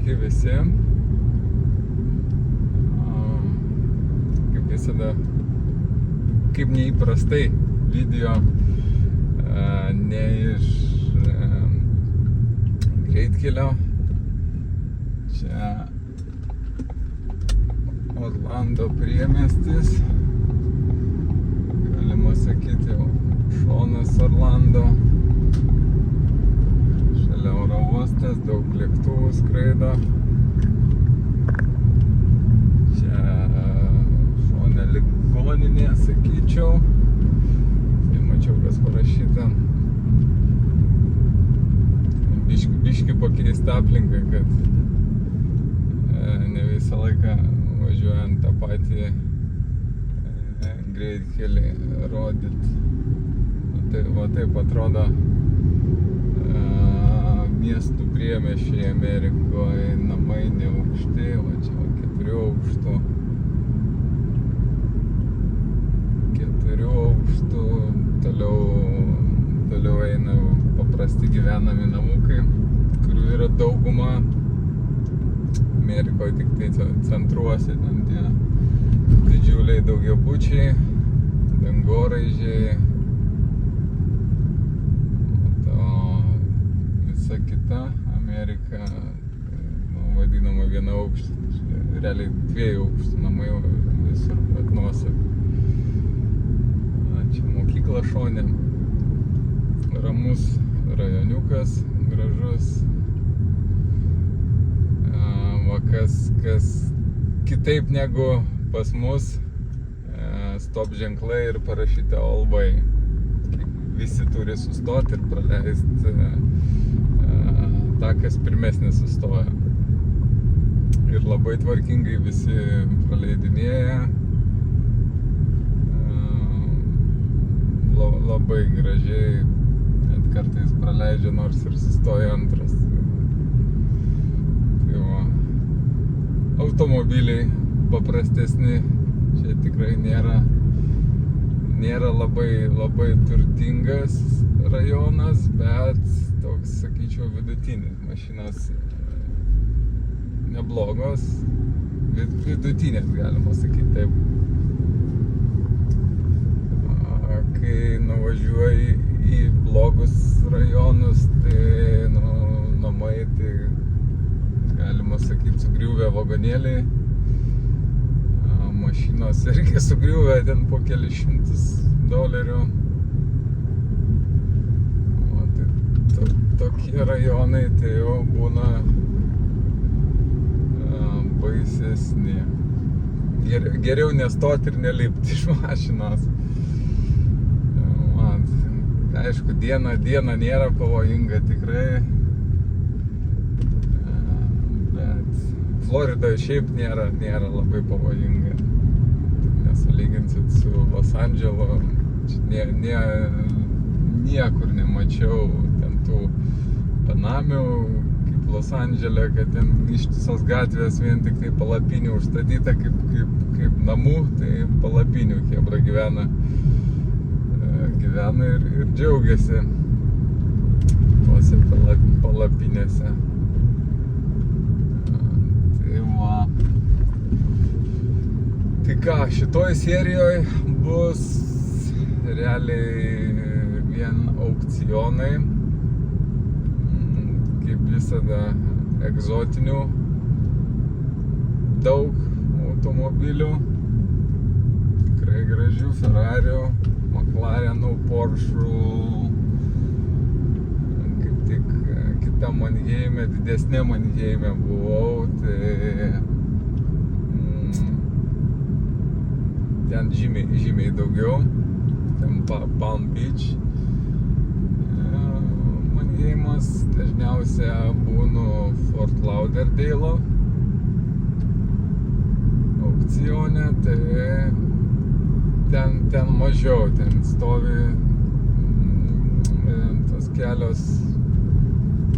Sveiki visi. Kaip visada, kaip neįprastai video ne iš greitkelio. Čia Orlando priemiestis. Galima sakyti, šonas Orlando. Šalia oro uostas, daug lėktuvų skraido. Čia šone ligoninė, sakyčiau. Nemačiau, kas parašyta. Biški pakeista aplinka, kad ne visą laiką važiuojant tą patį greitkelį rodyt. Va taip atrodo miestų priemiesčiai Amerikoje, namai neaukšti, o čia 4 aukštų. 4 aukštų, toliau eina paprasti gyvenami namukai, kurių yra dauguma. Amerikoje tik tai centruose, ten tie didžiuliai daugiabučiai, dangoraižiai. Visa kita Amerika, vadinama vienaaukštis, realiai 2 aukštų namai visur atnuose. Čia mokykla šone, ramus rajoniukas, gražus. Va kas kitaip negu pas mus, stop ženklai ir parašyta all way. Visi turi sustoti ir praleisti tą, kas pirmesnis sustoja. Ir labai tvarkingai visi praleidinėja. Labai gražiai, net kartais praleidžia, nors ir sustoja antras. Tai va, automobiliai paprastesni, čia tikrai nėra labai turtingas rajonas, bet toks, sakyčiau, vidutinis. Mašinos neblogos, vidutinės galima sakyti taip. Kai nuvažiuoji į blogus rajonus, tai namai, tai galima sakyti, sugriuvę vagonėliai. Mašinos irgi sugriuvę ten po kelius šimtus dolerių. O, tai tokie rajonai tai jau būna baisesni. Geriau nestoti ir nelipti iš mašinos. Aišku, diena nėra pavojinga tikrai, bet Floridoje šiaip nėra labai pavojinga. Nesulyginsit su Los Andželo, niekur nemačiau ten tų benamių kaip Los Andžele, kad ten ištisos gatvės vien tik tai palapinių užstatyta kaip namų, tai palapinių chebra gyvena ir džiaugiasi tuose palapinėse. Tai va. Tai ką, šitoj serijoje bus realiai vien aukcionai, kaip visada egzotinių, daug automobilių, tikrai gražių Ferrarių, McLarenų, Porsche'ų, kaip tik kitam Manheime, didesnė Manheime buvau, tai ten žymiai daugiau, ten Palm Beach. Manheimas dažniausia būnu Fort Lauderdale'o aukcione, tai ten mažiau, ten stovi tos kelios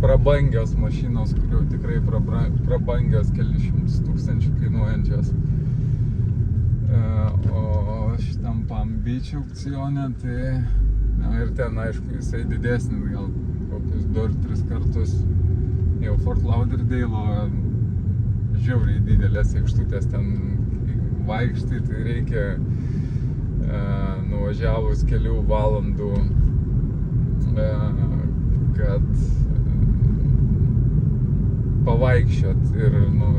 prabangios mašinos, kurių tikrai prabangios, kelius šimtus tūkstančių kainuojančios. O šitam Palm Beach aukcione, tai ir ten, aišku, jisai didesnis, gal kokius 2 ar 3 kartus jau Fort Lauderdale'o žiauriai didelės aikštutės, ten vaikštai, tai reikia nuvažiavus kelių valandų, kad pavaikščiot. Ir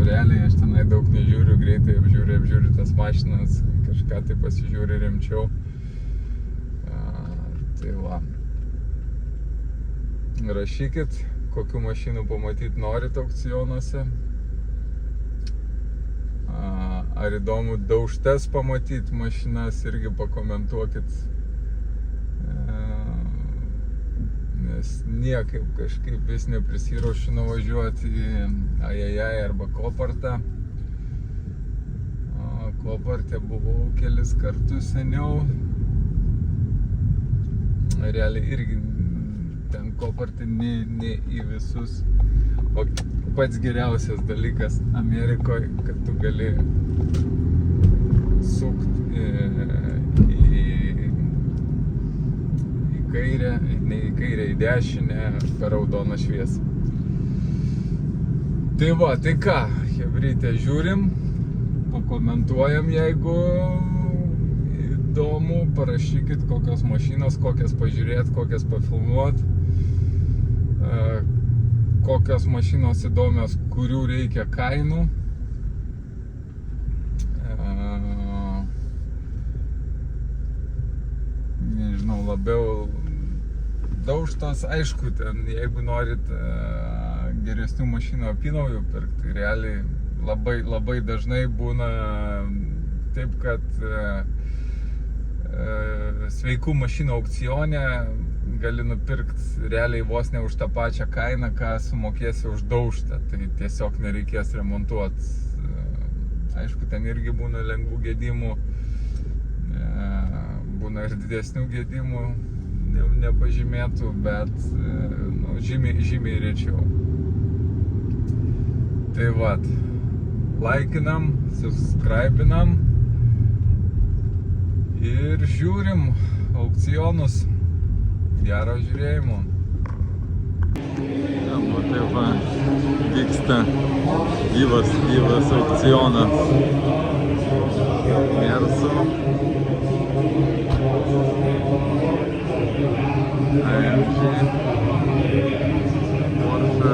realiai aš tenai daug nežiūriu, greitai apžiūriu tas mašinas, kažką tai pasižiūri rimčiau. Tai va. Rašykit, kokių mašinų pamatyt norit aukcionuose. Ar įdomu daužtes pamatyt mašinas, irgi pakomentuokit. Nes niekaip kažkaip vis neprisiraušiu nuvažiuoti į Ajajaj arba Kopartą. Kopartė buvau kelis kartus seniau. Realiai irgi ten Kopartė ne į visus. O pats geriausias dalykas Amerikoje, kad tu gali sukt į kairę, ne į kairę, į dešinę per raudoną šviesą. Tai va, tai ką, chebrytė, žiūrim, pakomentuojam, jeigu įdomu, parašykit kokios mašinos, kokias pažiūrėt, kokias pafilmuot, kokios mašinos įdomios, kurių reikia kainų. Nežinau, labiau daužtos, aišku, ten, jeigu norit geresnių mašinų apynaujų pirkti, tai realiai labai dažnai būna taip, kad sveikų mašinų aukcione gali nupirkti realiai vos ne už tą pačią kainą, ką sumokėsi už daužtą, tai tiesiog nereikės remontuoti. Aišku, ten irgi būna lengvų gedimų, būna ir didesnių gedimų, nepažymėtų, bet žymiai rečiau. Tai vat, laikinam, subscribinam ir žiūrim aukcionus. Gero žiūrėjimo. Va taip va, vyksta gyvas aukcionas. Mersu. AMG. Porsche.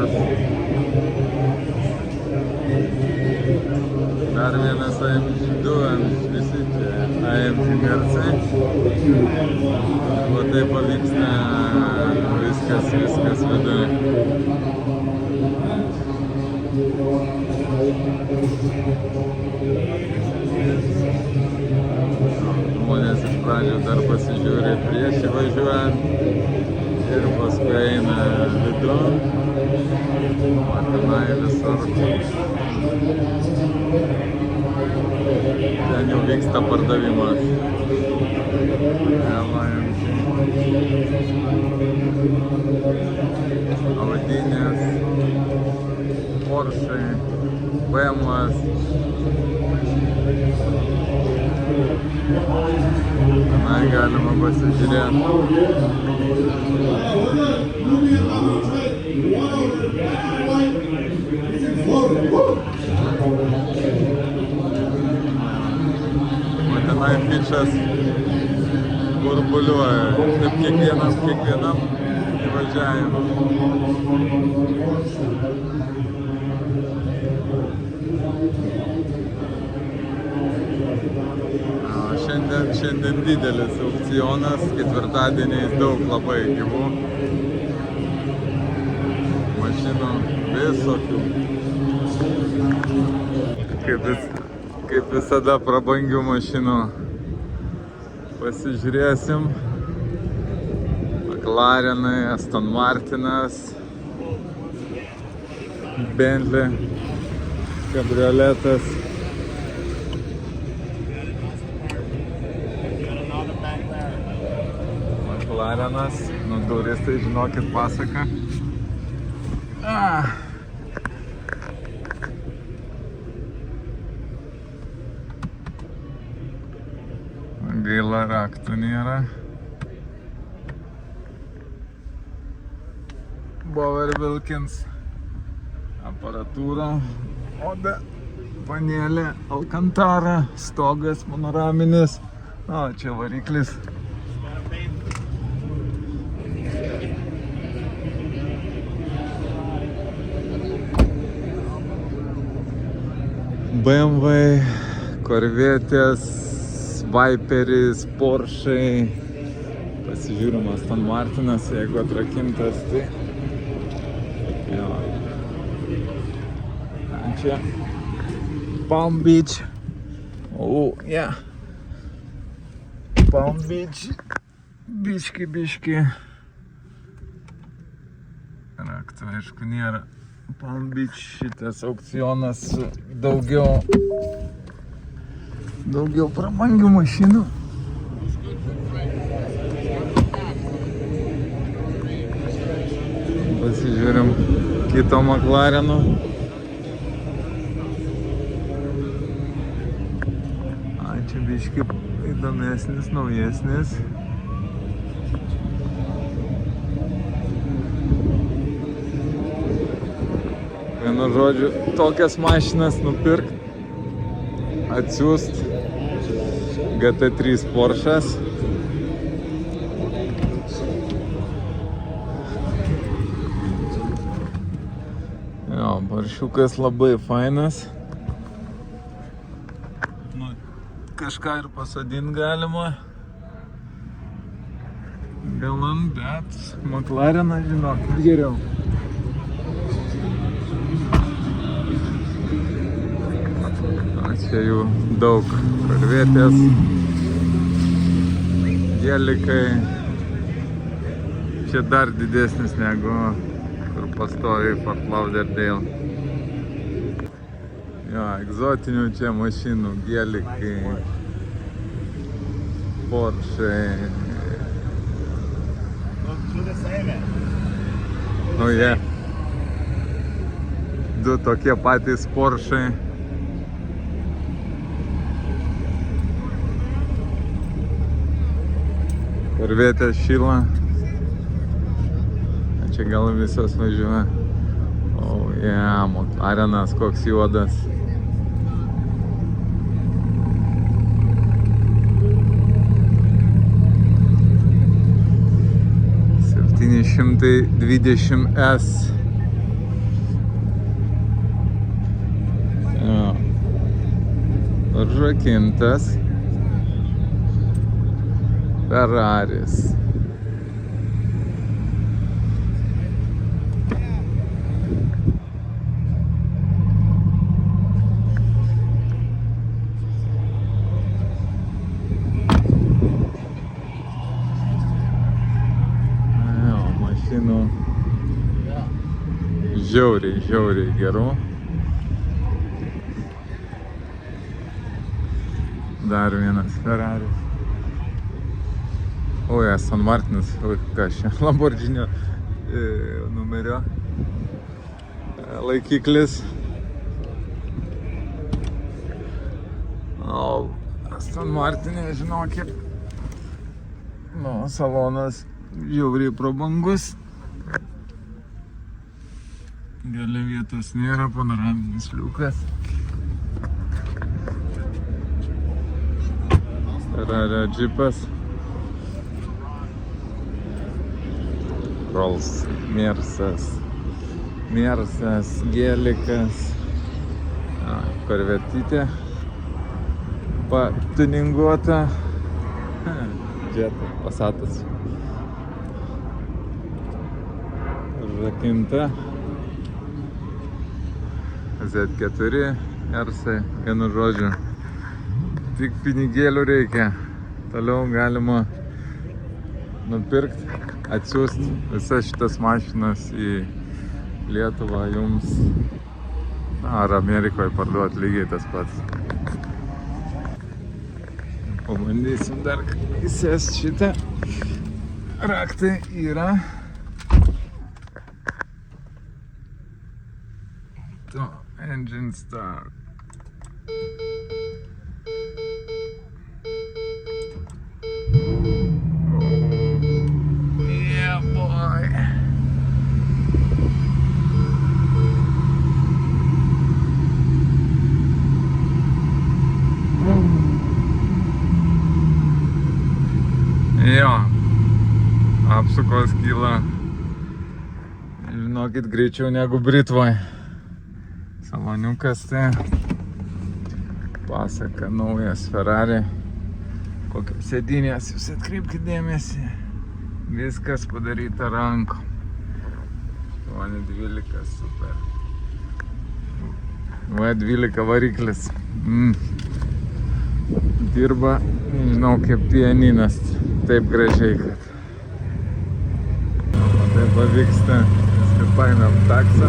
Dar vienas AMG, du AMG, visi čia AMG Mersai. Va taip pavyksta viskas viduje. Žmonės iš pradžių dar pasižiūri prieš įvažiuojant ir paskui eina vidun. Matinai visur. Ten jau vyksta pardavimas. Audinės, Porsche, BMW's. Tenai galima pasižiūrėti. Tenai fičas burbuliuoja, taip kiekvienam įvažiavimui. Šiandien didelis aukcionas, ketvirtadieniais daug labai gyvų mašinų, visokių. Kaip visada prabangių mašinų pasižiūrėsim. McLarenai, Aston Martinas, Bentley, kabrioletas. McLarenas, nu turistai žinokit pasaką. Gaila, raktų nėra. Bauer Wilkins aparatūra. O panelė Alcantara, stogas panoraminis. O, čia variklis. BMW, Corvetės, Viperis, Porsche. Pasižiūrim Aston Martinas, jeigu atrakintas, tai... Jo. Čia Palm Beach. Yeah. Palm Beach. Biški. Rakto, aišku, nėra. Palm Beach šitas aukcionas daugiau prabangių mašinų. Pasižiūrim kito McLareno. Čia biški įdomesnis, naujesnis. Vienu žodžiu, tokias mašinas nupirkt, atsiųst GT3 Porsches. Jo, paršiukas labai fainas. Nu, kažką ir pasodint galima. Galan, bet McLarenas, žinok, geriau. Čia jų daug. Corvetės, gelikai. Čia dar didesnis negu kur pastovi Fort Lauderdale. Jo, egzotinių čia mašinų, gelikai, Porsche. Nu jie. Du tokie patys Porsche. Corvetės šyla. Čia gal visas važiuoja. McLarenas koks juodas. S. Užrakintas. Ferraris. Mašinų žiauriai gerų. Dar vienas Ferraris. Oi, Aston Martinas, kas čia, Lamborghini numerio laikiklis. Aston Martinė, žinokit, salonas žiauriai prabangus. Gale vietos nėra, panoraminis liukas. Ferrari džipas. Rolls, Mersas, gelikas, Corvetytė, patuninguota, Jetta, Passatas, užrakinta, Z4, Ersai, vienu žodžiu, tik pinigėlių reikia, toliau galima nupirkti, atsiųsti visas šitas mašinas į Lietuvą jums, ar Amerikoje parduoti lygiai tas pats. Pabandysim dar įsėst šitą. Raktai yra. Engine start. Jo, apsukos kyla, žinokit, greičiau negu Britvoje. Saloniukas tai pasaka, naujas Ferrari. Kokios sėdynės, jūs atkreipkite dėmesį. Viskas padaryta rankom. 812, super. V12 variklis. Dirba, nežinau, kaip pianinas. Taip gražiai, kad. Taip pavyksta. Viską paėmėm taksą.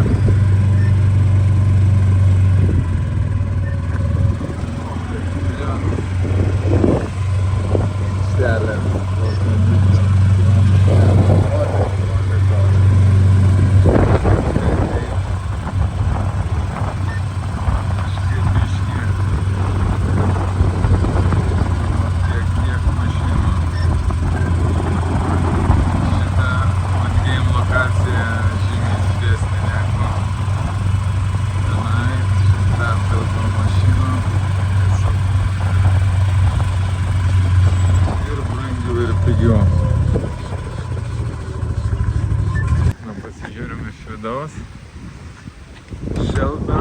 Šilta.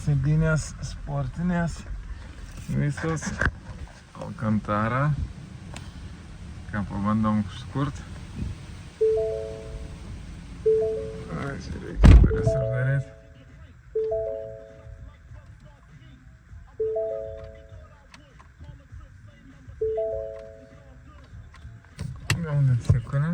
Sėdynės sportinės visos. Alcantara. Ką pabandom užkurt. Čia reikia duris uždaryti. Gal nesikūrė?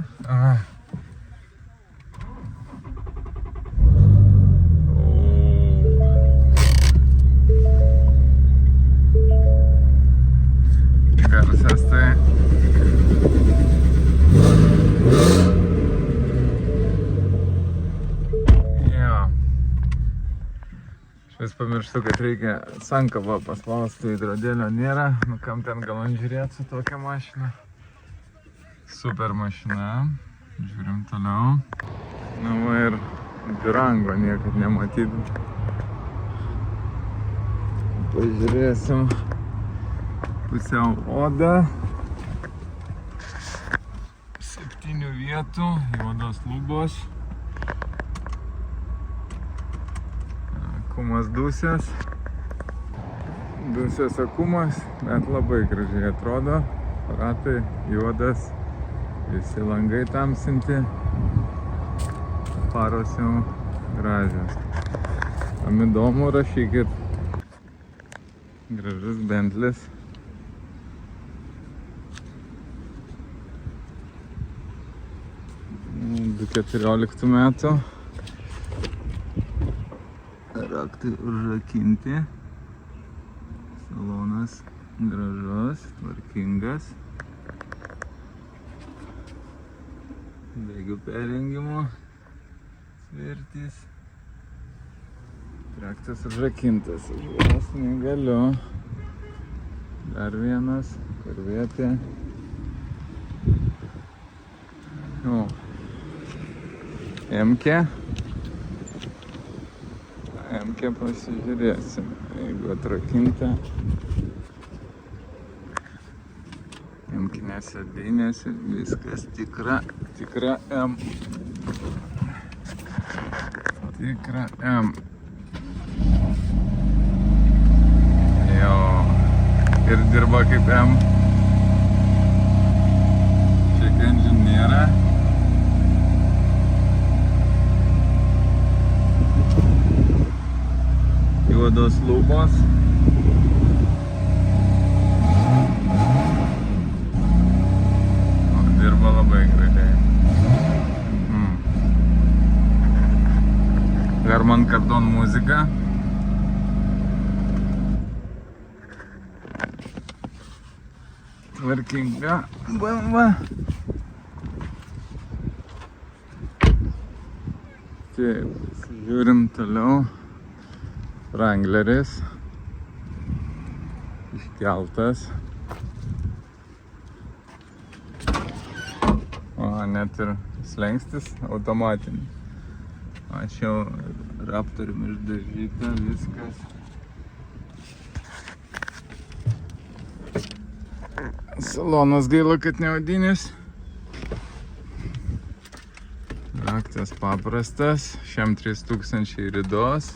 Garsas tai jo. Aš vis pamirštu, kad reikia sankabą paspausti, veidrodėlio nėra. Nu kam ten galan žiūrėti su tokia mašina. Super mašina. Žiūrim toliau. Na va ir Durango niekad nematydam. Pažiūrėsim. Pusiau oda. 7 vietų, juodos lubos. Akumas dusės. Dusės akumas, bet labai gražiai atrodo. Ratai juodas. Visi langai tamsinti, faros jau gražios. Kam įdomu, rašykit. Gražus Bentlis. 2014 metų. Raktai užrakinti. Salonas gražus, tvarkingas. Bėgių perrengimo svirtys. Traktas užrakintas, užvienas negaliu. Dar vienas, korvetė. M-kę. M-kę pasižiūrėsim, jeigu atrakinta. M-kinės sėdynės, viskas tikra M. Tikra M. Jo. Ir dirba kaip M. Check engine nėra. Juodos lubos. Dirba labai gražiai. Harman Kardon muzika. Tvarkinga BMW. Taip, žiūrim toliau. Wrangleris. Iškeltas. O, net ir slengstis automatinis. Ačiū, Raptorium išdažyta, viskas. Salonas gaila, kad neodinis. Raktas paprastas, šiam 3000 ridos.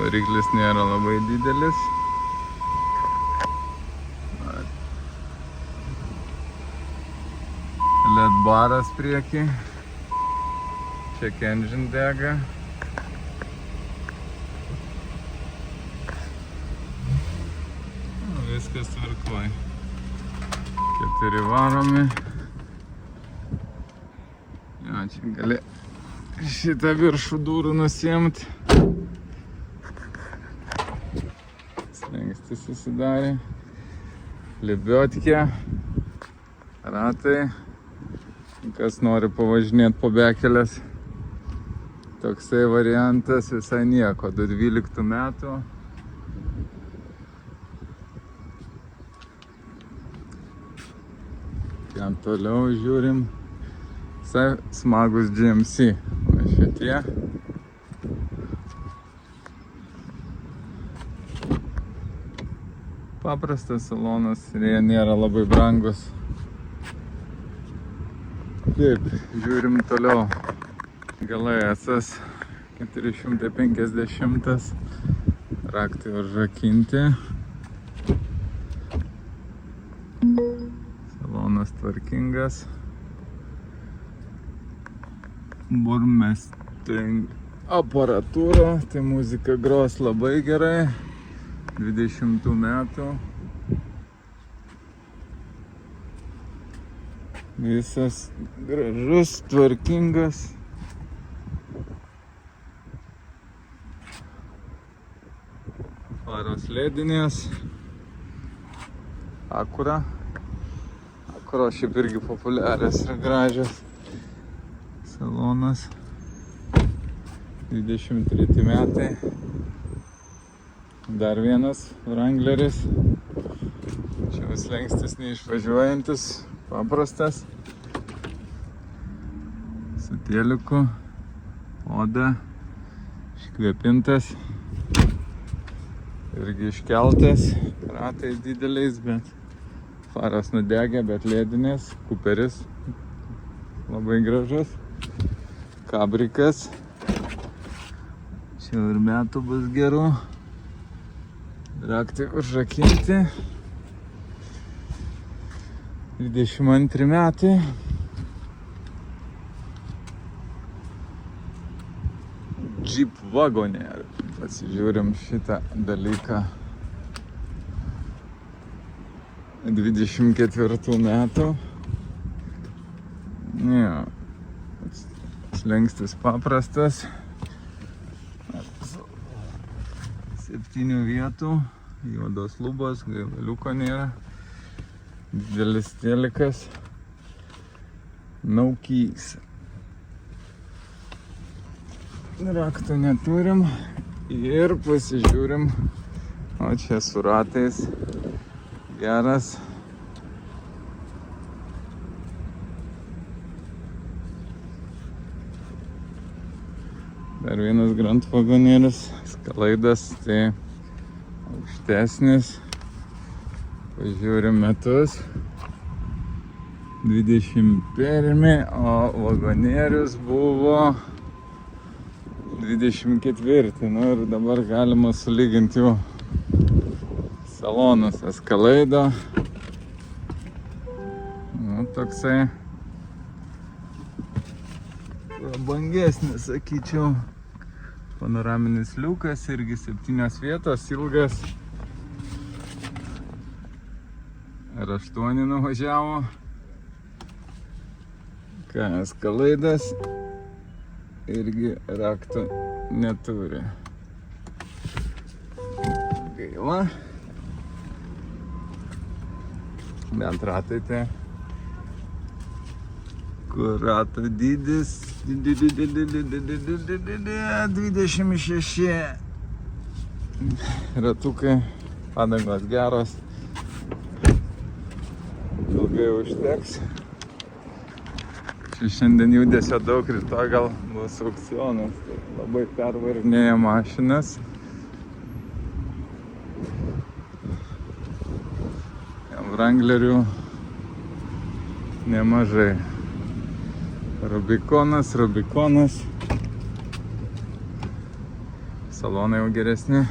Variklis nėra labai didelis. LED baras priekį. Check engine dega. Viskas tvarkoj. 4 varomi. Jo, čia gali šitą viršų durų nusiimti. Slengstis susidarė. Libiotkė. Ratai. Kas nori pavažinėti po bekelės. Toksai variantas visai nieko. 2012 metų. Ten toliau žiūrim. Visai smagus GMC. Va šitie. Paprastas salonas ir jie nėra labai brangus. Taip, žiūrim toliau. GLS 450. Raktai užrakinti. Salonas tvarkingas. Burmestring aparatūra. Tai muzika gros labai gerai. 20 metų. Visas gražus, tvarkingas. Faros ledinės. Acura. Acura šiaip irgi populiarias ir gražios. Salonas. 23 metai. Dar vienas Wrangleris. Čia slengstis neišvažiuojantis. Paprastas. Su teliku. Oda. Iškvėpintas. Irgi iškeltas. Ratai dideliais, bet faras nudegė, bet lėdinės. Kuperis. Labai gražus. Kabrikas. Čia ir metų bus gerų. Raktai užrakinti. 22 metai. Jeep Wagoneer. Pasižiūrim šitą dalyką. 24 metų. Jo. Slengstis paprastas. 7 vietų. Juodos lubos, gaivaliuko nėra. Didelis telikas. No keys. Raktų neturim. Ir pasižiūrim. O čia su ratais. Geras. Dar vienas Grand Wagoneeris. Skalaidas. Tai aukštesnis. Pažiūrim metus. 21, o Wagoneeris buvo 24. Nu ir dabar galima sulyginti jų salonus. Eskalaido. Nu, toksai prabangesnis, sakyčiau. Panoraminis liukas, irgi 7 vietos, ilgas. R8 nuvažiavo. Ką, eskalaidas irgi raktų neturi. Gaila. Bent ratai tai. Kur ratų dydis? 26. Ratukai, padangos geros. Ilgai užteks. Čia šiandien judesio daug, rytoj gal bus aukcionas. Tai labai pervarinėja mašinas. Wranglerių nemažai. Rubikonas. Salonai jau geresni.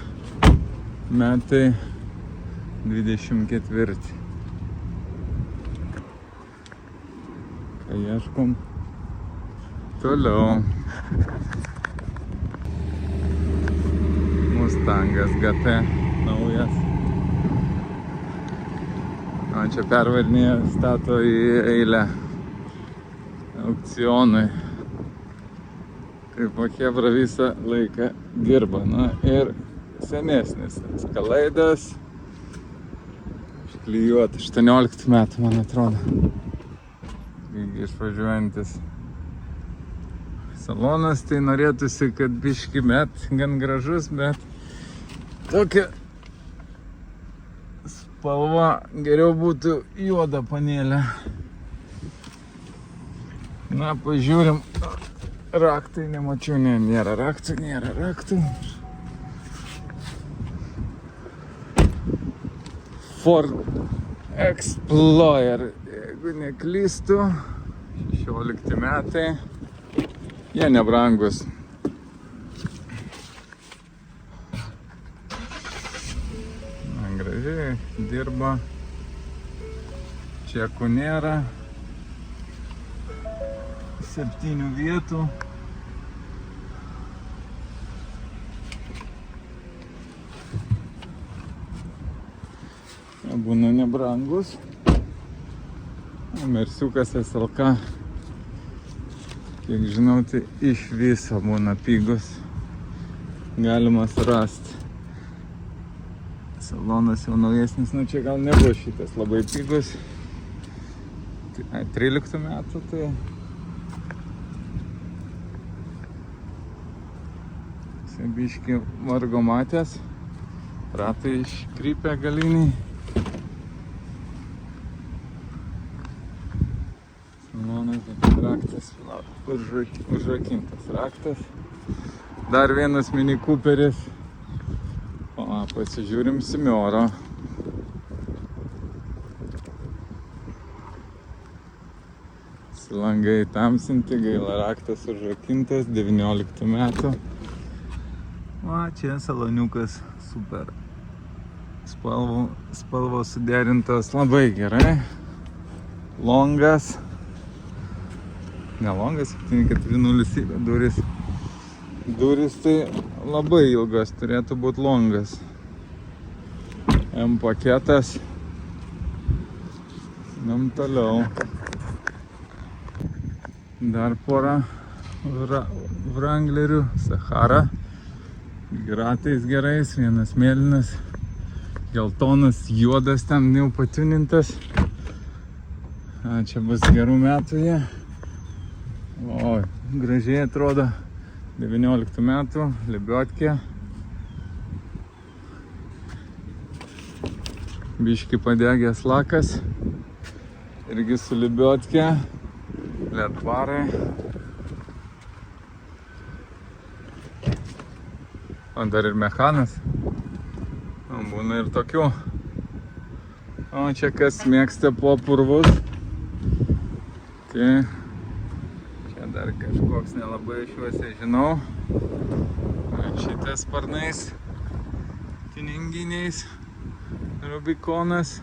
Metai 24. Ką ieškom? Toliau. Mustangas GT naujas. O čia pervarinėje stato į eilę aukcionui. Taip, o chebra visą laiką dirba. Na ir senesnis Escalade'as. Išklijuota 18 metų, man atrodo. Išvažiuojantis. Salonas tai norėtųsi, kad biški gan gražus, bet tokia spalva geriau būtų juoda panelė. Na, pažiūrim. Raktai nemačiau, nėra raktų. Ford Explorer, jeigu neklystu, 16 metai. Jie nebrangus. Gražiai dirba. Čekų nėra. 7 vietų. Būna nebrangus. Mersiukas SLK. Kiek žinau, tai iš viso būna pigus. Galima surasti. Salonas jau naujesnis, nu čia gal nebuvo šitas labai pigus. 13 metų tai. Biški vargo matęs. Ratai iškrypę galiniai. Raktas, užrakintas raktas. Dar vienas Mini Cooperis. O, pasižiūrim Simioro. Langai tamsinti, gaila raktas užrakintas, 19 metų. O, čia saloniukas super. Spalvos suderintos labai gerai. Longas. Ne longas, 740 durys. Durys tai labai ilgas, turėtų būti longas. M paketas. Einam toliau. Dar pora Wranglerių. Sahara. Ratais gerais, vienas mėlynas, geltonas, juodas ten jau patiunintas. Čia bus gerų metų jie. O, gražiai atrodo. 19 metų, Lebiotkė. Biški padegęs lakas. Irgi su Lebiotkė. LED barai. O dar ir mechanas. O, būna ir tokių. O čia kas mėgsta popurvus. Tai dar kažkoks nelabai šiuose žinau. Šitas sparnais, tininginiais, Rubikonas.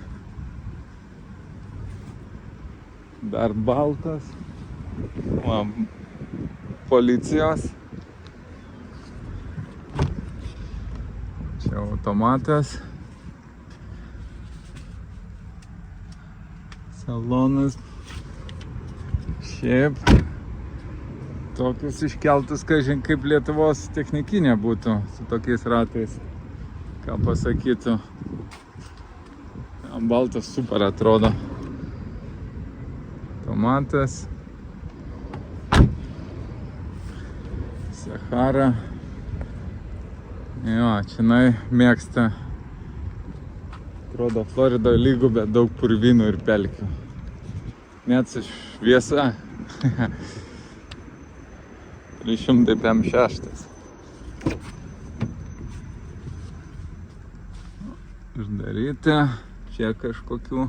Dar baltas. O, policijos. Čia automatas. Salonas. Šiaip. Tokius iškeltus, kažin kaip Lietuvos technikinė būtų su tokiais ratais. Ką pasakytų. Baltas super atrodo. Tomatas. Sahara. Jo, čionai mėgsta. Atrodo Floridoje lygų, bet daug purvynų ir pelkių. Net su šviesa. 356. Uždaryti. Čia kažkokių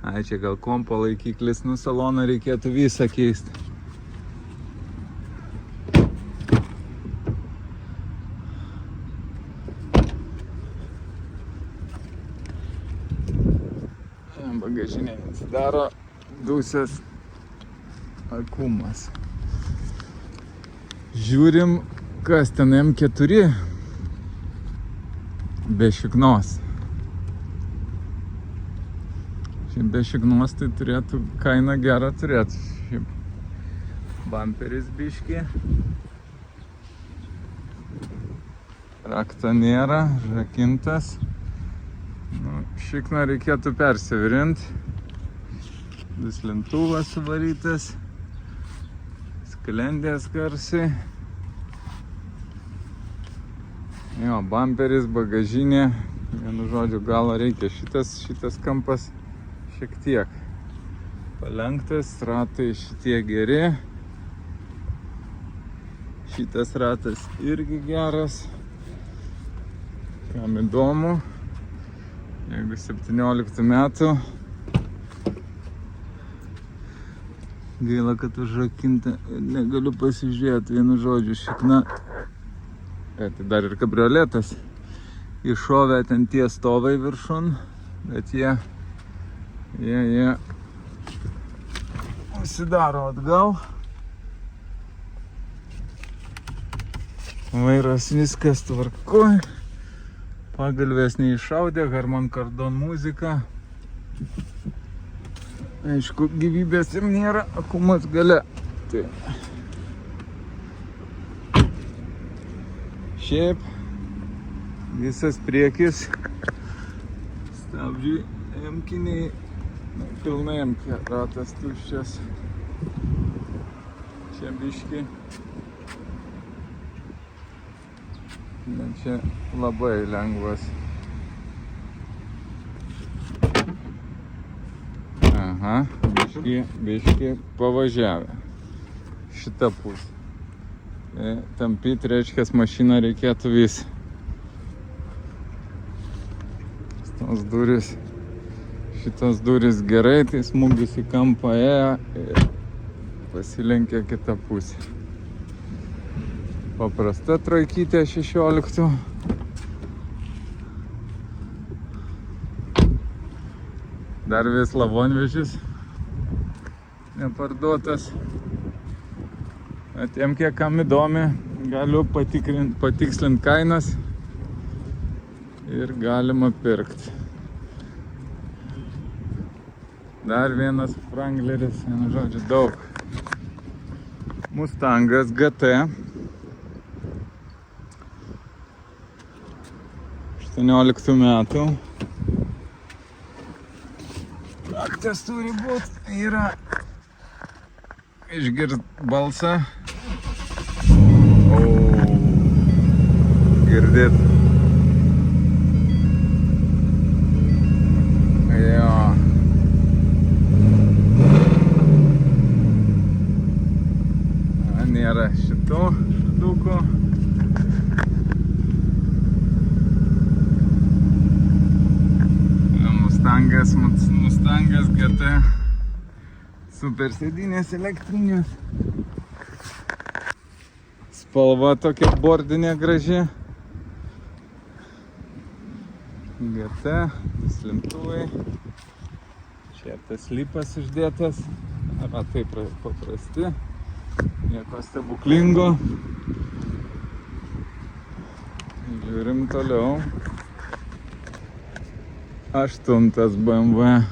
Ai, čia gal kompo laikiklis, nu saloną reikėtų visą keisti. Bagažinė atsidaro, dūsės akumas. Žiūrim, kas ten M4 be šiknos. Šiaip be šiknos tai turėtų kainą gerą turėtų. Šiaip bamperis biški. Rakto nėra, rakintas. Nu, šikną reikėtų persivirint. Duslintuvas suvarytas. Sklendės garsiai. Jo, bamperis, bagažinė. Vienu žodžiu, galo reikia. Šitas kampas šiek tiek palenktas. Ratai šitie geri. Šitas ratas irgi geras. Kam įdomu. Jeigu 17 metų. Gaila, kad užrakinta. Negaliu pasižiūrėti, vienu žodžiu, šikna. Tai dar ir kabrioletas. Iššovė ten tie stovai viršun, bet jie užsidaro atgal. Vairas viskas tvarkoj. Pagalvės neiššaudė, Harman Kardon muzika. Aišku, gyvybės jam nėra, akumas gale. Tai. Šiaip visas priekis, stabdžiai emkiniai, pilnai emkė, ratas tuščias. Čia biški. Čia labai lengvas. Aha, biški pavažiavę. Šitą pusę. Tampyt, reiškia, mašiną reikėtų vis. Šitos durys gerai, tai smūgis į kampą ėjo ir pasilenkė kitą pusę. Paprasta trojkytė 16. Dar vis lavonvežis neparduotas. Tiem, kiek kam įdomi, galiu patikslint kainas ir galima pirkti. Dar vienas Wrangleris, vienu žodžiu, daug. Mustangas GT. 18 metų. Raktas turi būt, yra išgirst balsą. Girdėt. Jo. Nėra šito štuko. Mustangas GT. Super sėdynės elektrinės. Spalva tokia bordinė graži. GT, slintuvai. Čia tas lipas uždėtas. Ratai paprasti. Nieko stebuklingo. Žiūrim toliau. 8 BMW.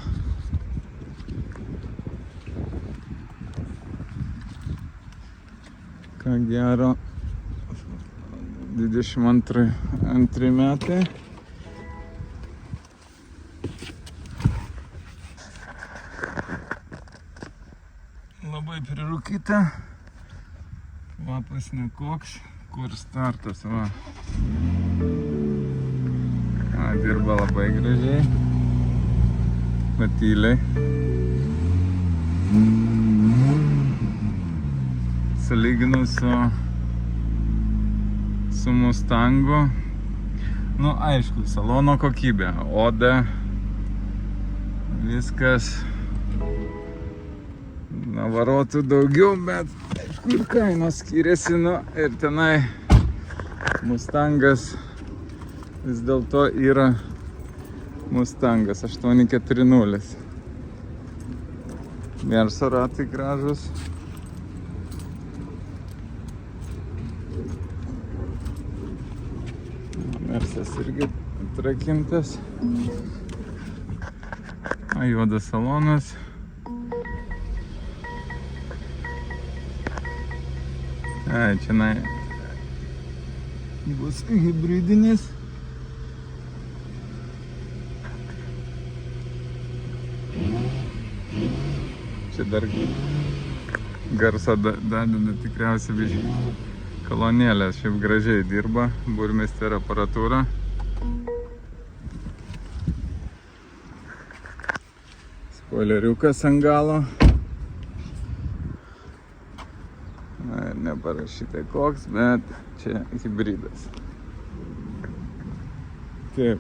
Ką gero. 22 metai. Labai prirūkyta. Kvapas nekoks. Kur startas, va. Dirba labai gražiai. Patyliai. Sulyginus su Mustangu. Nu, aišku, salono kokybė. Oda. Viskas Navarotų daugiau, bet aišku, ir kainos skiriasi, nu, ir tenai Mustangas vis dėlto yra Mustangas 840. Merso ratai gražus. Mersas irgi atrakintas. Juodas salonas. Čia bus hybridinis. Čia dar garso dadina tikriausiai biškį. Kolonėlės šiaip gražiai dirba, burmeisterio aparatūra. Spoileriukas ant galo. Neparašyta koks, bet čia hybridas. Taip,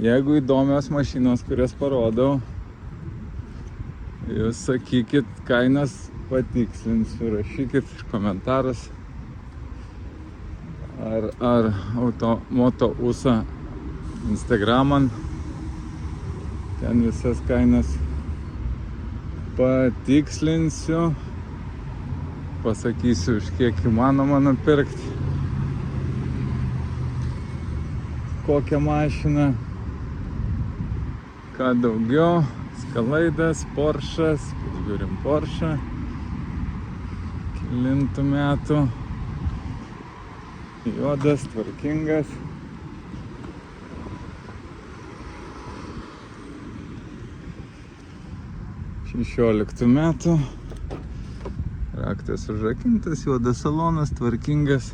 jeigu įdomios mašinos, kurias parodau, jūs sakykit, kainas patikslinsiu, rašykit komentarus. Ar Moto USA Instagram'an. Ten visas kainas patikslinsiu. Pasakysiu, už kiek įmanoma nupirkti kokią mašiną, ką daugiau. Skalaidas, Porsche'as, žiūrim Porsche, kelintų metų, juodas, tvarkingas. Šešioliktų metų. Raktas užrakintas, juodas salonas, tvarkingas.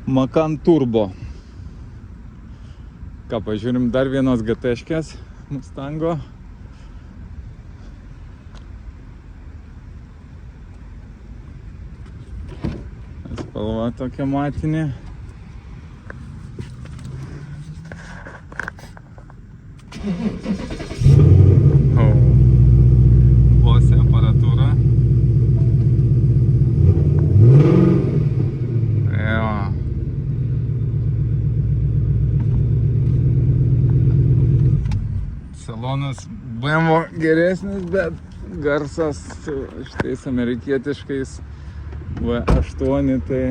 Macan Turbo. Ką, pažiūrim dar vienos GT-škės Mustango. Spalva tokia matinė. Bose aparatūra. Jo. Salonas BMW geresnis, bet garsas su šitais amerikietiškais V8 tai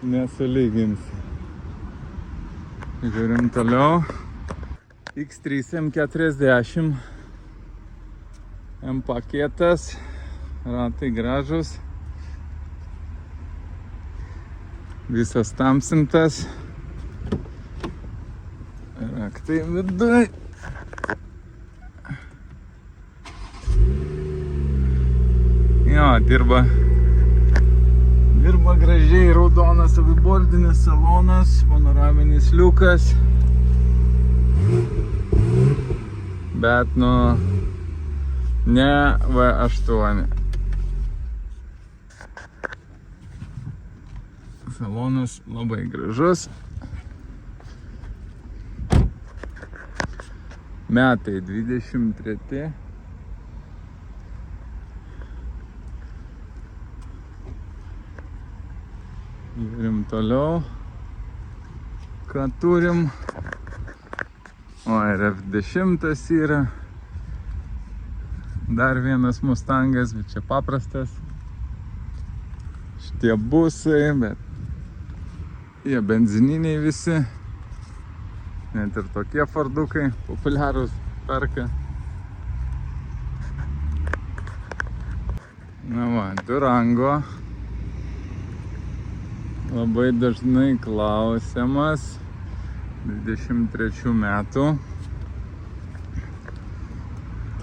nesulyginsi. Žiūrim toliau. X3 M40 M paketas, ratai gražus, visas tamsintas, raktai viduj. Jo, dirba gražiai, raudonas avibordinis salonas, panoraminis liukas. Bet ne V8. Salonas labai gražus. Metai 23. Žiūrim toliau, ką turim. O, ir F10 yra. Dar vienas Mustangas, bet čia paprastas. Šitie busai, bet jie benzininiai visi. Net ir tokie Fordukai populiarūs perka. Na va, Durango. Labai dažnai klausiamas, 23 metų,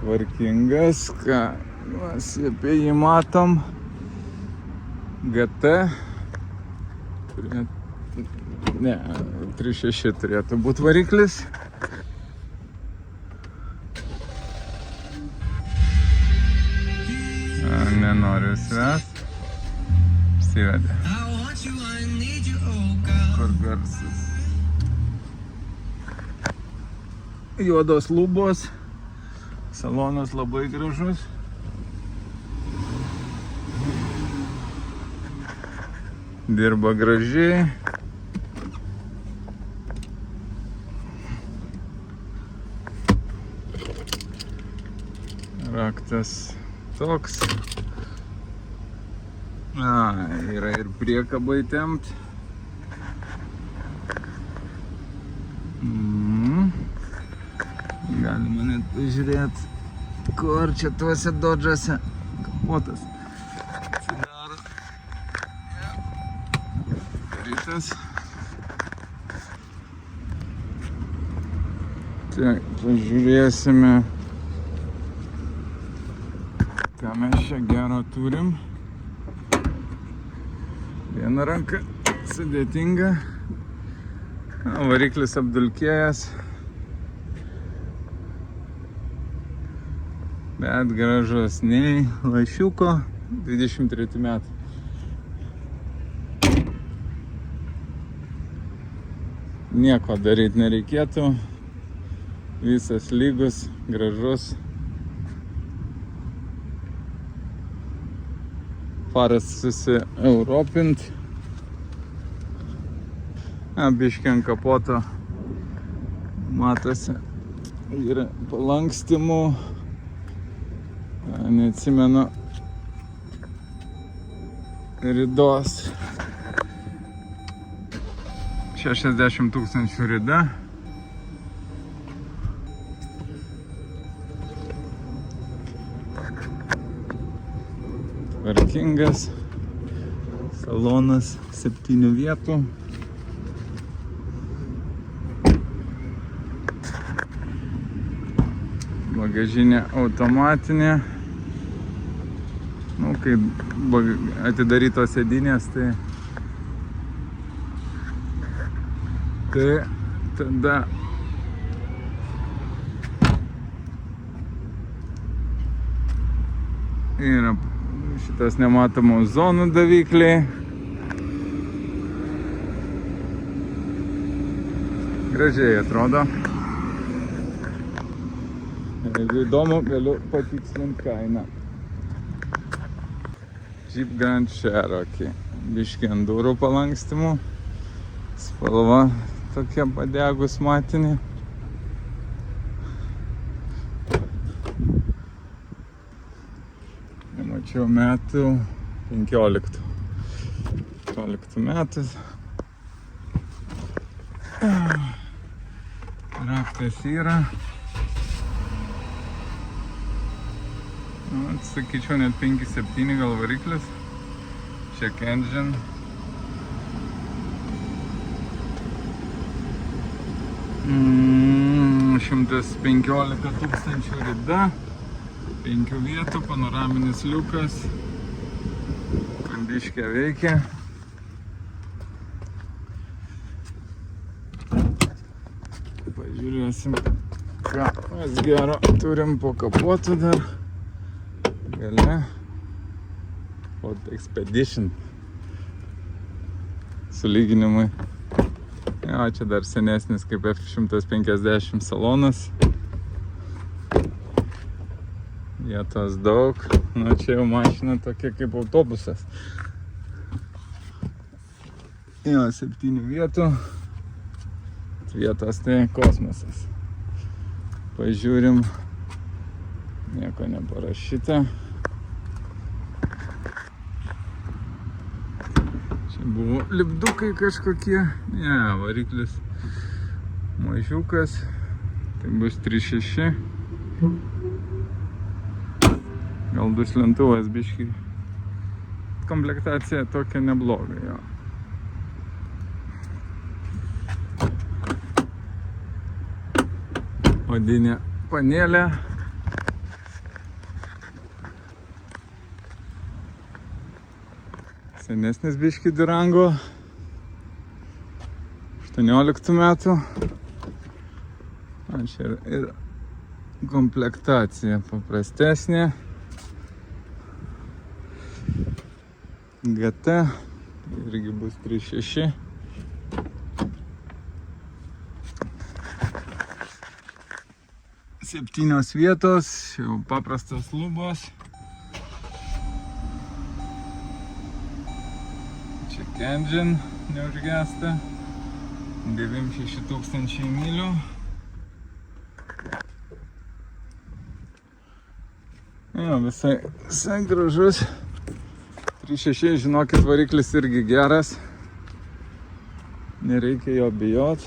tvarkingas, ką mes apie jį matom, GT, ne, 3.6 turėtų būti variklis. Nenoriu svest, apsivedė. Kur garsas. Juodos lubos. Salonas labai gražus. Dirba gražiai. Raktas toks. Yra ir priekabai tempt. Galima net pažiūrėti, kur čia tuose dodžuose kapotas atsidaro. Rytas. Tai pažiūrėsime, ką mes čia gero turim. Viena ranka sudėtinga. Variklis apdulkėjęs. Bet gražus, nei lašiuko, 23 metai. Nieko daryti nereikėtų. Visas lygus, gražus. Faras susieuropint. Biškį ant kapoto matosi yra palankstimų. Neatsimenu ridos. 60 000 rida. Tvarkingas. Salonas 7 vietų. Bagažinė automatinė. Kai atidarytos sėdynės, tai tada yra šitas nematomų zonų davikliai. Gražiai atrodo. Jeigu įdomu, galiu patikslinti kainą. Jeep Grand Cherokee. Biškį ant durų palankstimų. Spalva tokia padegus matinė. Nemačiau metų 15 metų. Raktas yra. Sakyčiau, net 5.7 gal variklis. Check engine. $115 000 rida. 5 vietų, panoraminis liukas. Kandiškė veikia. Pažiūrėsim, ką mes gero turim po kapotu dar. Gale Ford Expedition sulyginimui. Jo, čia dar senesnis kaip F150 salonas. Vietos daug. Nu, čia jau mašina tokia kaip autobusas. Jo, 7 vietų. Vietos tai kosmosas. Pažiūrim. Nieko neparašyta. Čia buvo lipdukai kažkokie. Ne, variklis mažiukas. Tai bus 3.6. Gal duslintuvas biškį. Komplektacija tokia nebloga, jo. Odinė panelė. Senesnis biškį Durango. 18 metų. Čia ir komplektacija paprastesnė. GT irgi bus 3.6. 7 vietos, jau paprastos lubos. Check engine neužgesta. 96 000 mylių. Jo, visai gražus. 3.6, žinokit, variklis irgi geras. Nereikia jo bijot.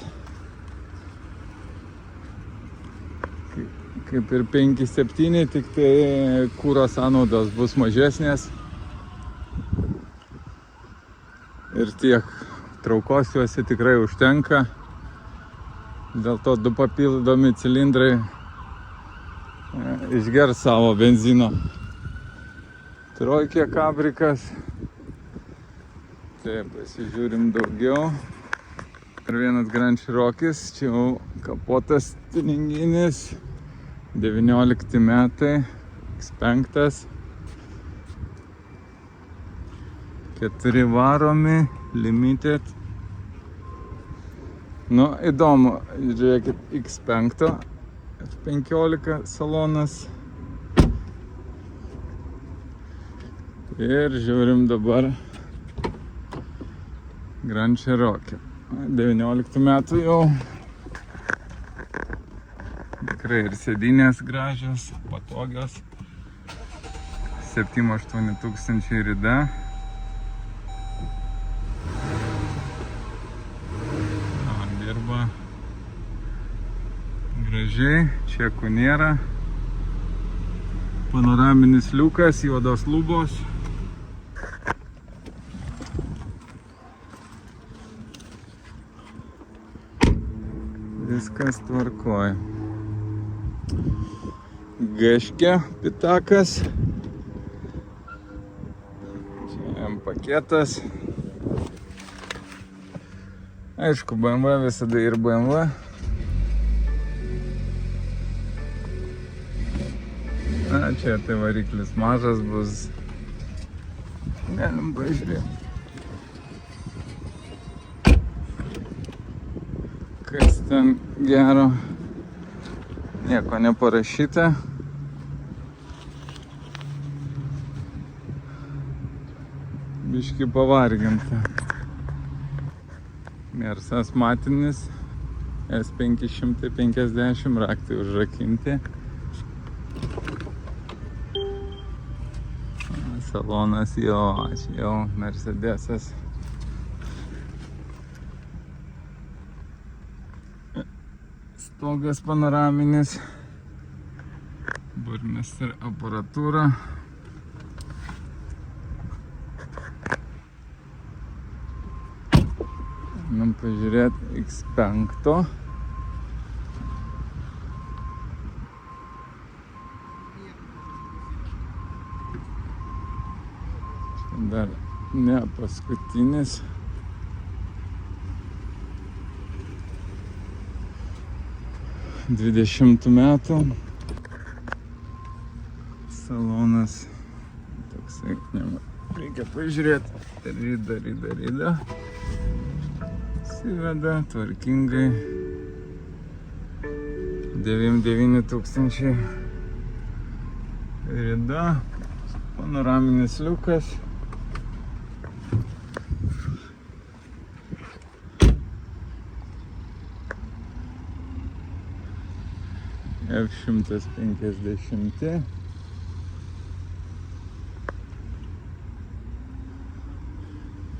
Kaip ir 5.7, tik tai kuro sąnaudos bus mažesnės. Ir tiek. Traukos juose tikrai užtenka. Dėl to 2 papildomi cilindrai išgers savo benzino. Trojkė kabrikas. Taip, pasižiūrim daugiau. Ir vienas Grand Cherokee, čia jau kapotas tuninginis. 19 metai, X5. 4 varomi, limited. Nu, įdomu, žiūrėkit, X5, F15 salonas. Ir žiūrim dabar Grand Cherokee. 19 metų jau. Tikrai ir sėdynės gražios, patogios. 7-8 tūkstančiai rida. Dirba gražiai, čekų nėra. Panoraminis liukas, juodos lubos. Viskas tvarkoj. Geškė, pitakas. Čia M paketas. Aišku, BMW visada ir BMW. Na, čia tai variklis mažas bus. Galim pažiūrėti. Kas ten gero? Nieko neparašyta. Biški pavarginta. Mersas matinis. S550, raktai užrakinti. Salonas jau Mercedesas. Stogas panoraminis. Burmester aparatūra. Nam pažiūrėti X5. Dar ne paskutinis. Dvidešimtų metų. Salonas. Toksai, reikia pažiūrėti. Ryda. Įveda tvarkingai. 9 tūkstančiai rida, panoraminis liukas. F150.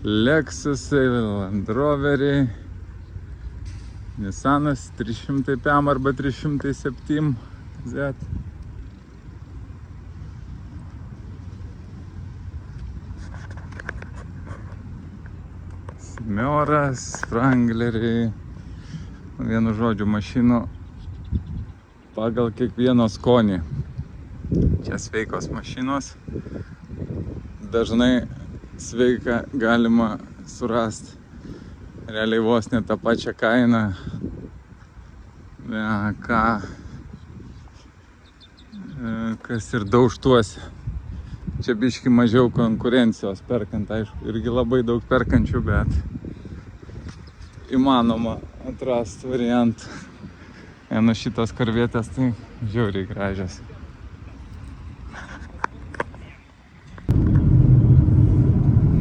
Lexusai, Land Roveriai, Nissanas 300 PM arba 307 Z. Smioras, Wrangleriai, vienu žodžiu mašinų pagal kiekvieno skonį. Čia sveikos mašinos. Dažnai sveiką galima surasti realiai vos ne tą pačią kainą, kas ir daužtuose. Čia biški mažiau konkurencijos perkant, aišku, irgi labai daug perkančių, bet įmanoma atrasti variantą. Nu šitos karvietės tai žiauriai gražios.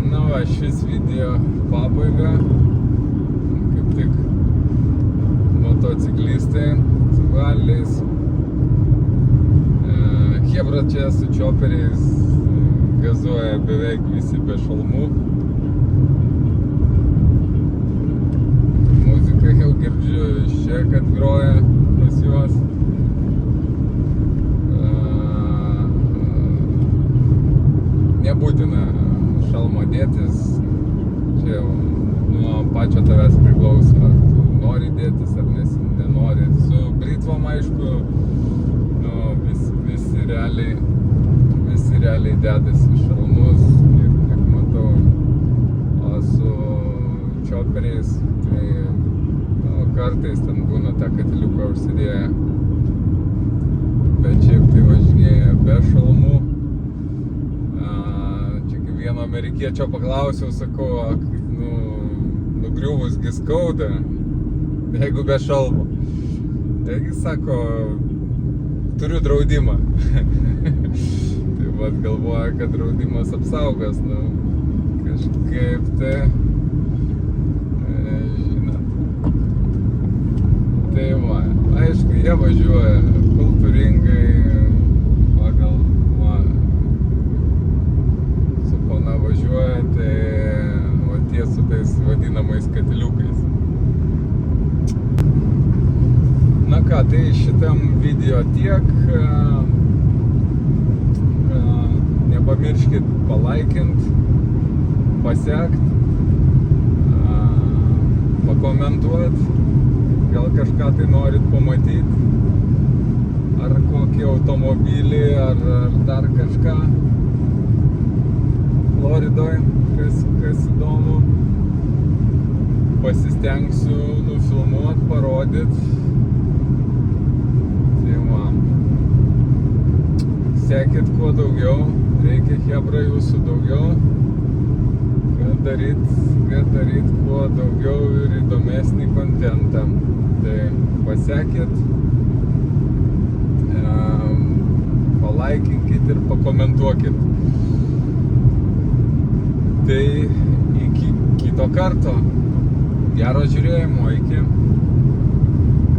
Na va, šis video pabaiga. Kaip tik motociklistai su valiais. Chebra čia su čioperiais gazuoja beveik visi be šalmų. Muzika jau girdžiu iš čia, kad groja pas juos. Nebūtina šalmo dėtis, čia jau nuo pačio tavęs priklauso, ar tu nori dėtis ar nenori. Su britvom aišku, visi realiai dedasi šalmus, kaip matau, o su čioperiais tai kartais ten būna tą katiliuką užsidėję, bet šiaip tai važinėja be šalmų. Čia kaip vieno amerikiečio paklausiau, sakau, nugriuvusgi skauda, jeigu be šalmo. Taigi sako, turiu draudimą. Tai vat galvoja, kad draudimas apsaugos, kažkaip tai, žinot. Tai va, aišku, jie važiuoja kultūringai, pagal, su pana važiuoja, tai va tie su tais vadinamais katiliukais. Na ką, tai šitam video tiek. Nepamirškit palaikint, pasekt, pakomentuot, gal kažką tai norit pamatyt, ar kokį automobilį, ar dar kažką Floridoj, kas įdomu. Pasistengsiu nufilmuot, parodyt. Sekit kuo daugiau, reikia chebra jūsų daugiau, kad daryt kuo daugiau ir įdomesnį kontentą. Tai pasekit, palaikinkit ir pakomentuokit. Tai iki kito karto, gero žiūrėjimo, iki.